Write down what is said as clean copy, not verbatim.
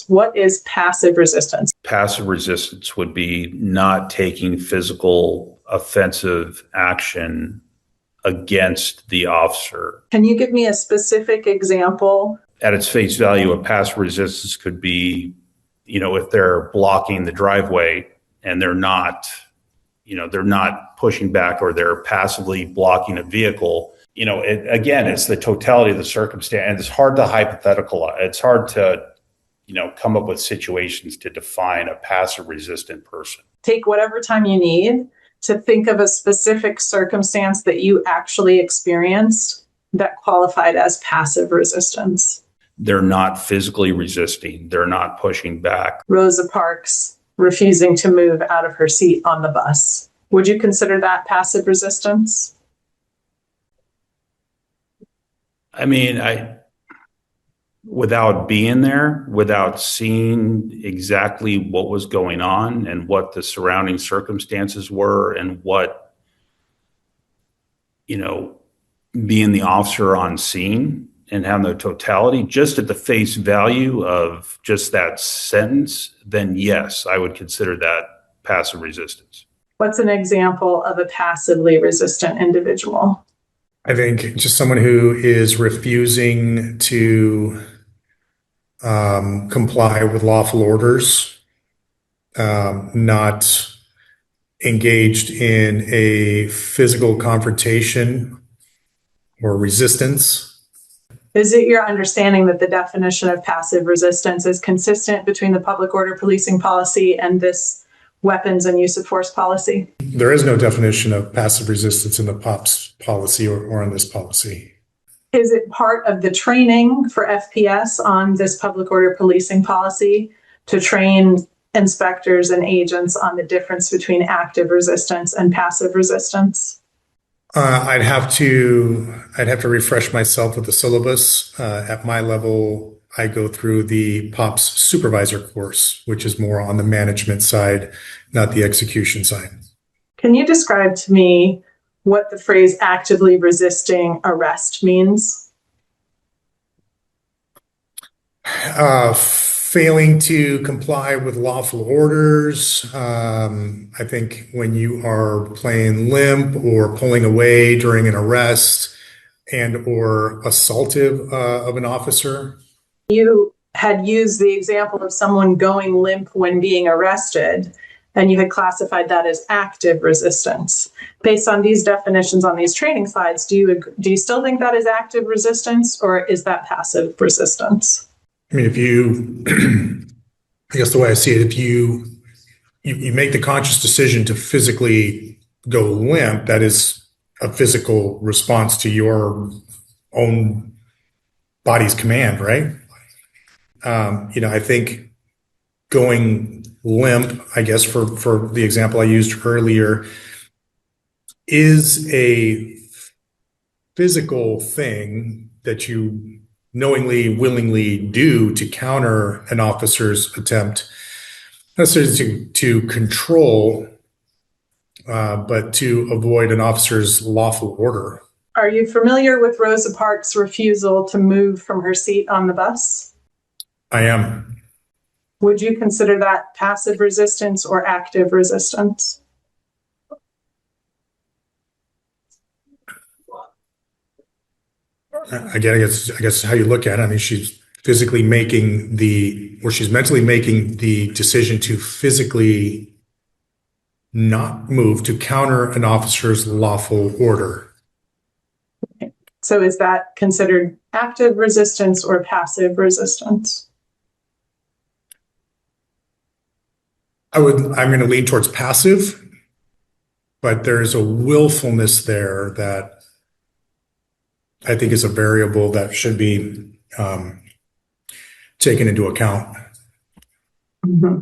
What is passive resistance? Passive resistance would be not taking physical offensive action against the officer. Can you give me a specific example? At its face value, a passive resistance could be, if they're blocking the driveway and they're not pushing back, or they're passively blocking a vehicle. It's the totality of the circumstance. And it's hard to hypothetical. It's hard to, come up with situations to define a passive resistant person. Take whatever time you need to think of a specific circumstance that you actually experienced that qualified as passive resistance. They're not physically resisting. They're not pushing back. Rosa Parks refusing to move out of her seat on the bus. Would you consider that passive resistance? Without being there, without seeing exactly what was going on and what the surrounding circumstances were, and what, being the officer on scene and having the totality, just at the face value of just that sentence, then yes, I would consider that passive resistance. What's an example of a passively resistant individual? I think just someone who is refusing to comply with lawful orders, not engaged in a physical confrontation or resistance. Is it your understanding that the definition of passive resistance is consistent between the public order policing policy and this weapons and use of force policy? There is no definition of passive resistance in the POPS policy or in this policy. Is it part of the training for FPS on this public order policing policy to train inspectors and agents on the difference between active resistance and passive resistance? I'd have to refresh myself with the syllabus. At my level, I go through the POPS supervisor course, which is more on the management side, not the execution side. Can you describe to me what the phrase actively resisting arrest means? Failing to comply with lawful orders. I think when you are playing limp or pulling away during an arrest and or assaultive of an officer. You had used the example of someone going limp when being arrested, and you had classified that as active resistance. Based on these definitions on these training slides, do you still think that is active resistance, or is that passive resistance? I guess the way I see it, if you make the conscious decision to physically go limp, that is a physical response to your own body's command, right? I think going limp, I guess for the example I used earlier, is a physical thing that you knowingly, willingly do to counter an officer's attempt, not necessarily to control, but to avoid an officer's lawful order. Are you familiar with Rosa Parks' refusal to move from her seat on the bus? I am. Would you consider that passive resistance or active resistance? Again, I guess how you look at it. She's physically she's mentally making the decision to physically not move to counter an officer's lawful order. Okay. So is that considered active resistance or passive resistance? I'm going to lean towards passive, but there's a willfulness there that I think is a variable that should be taken into account. Mm-hmm.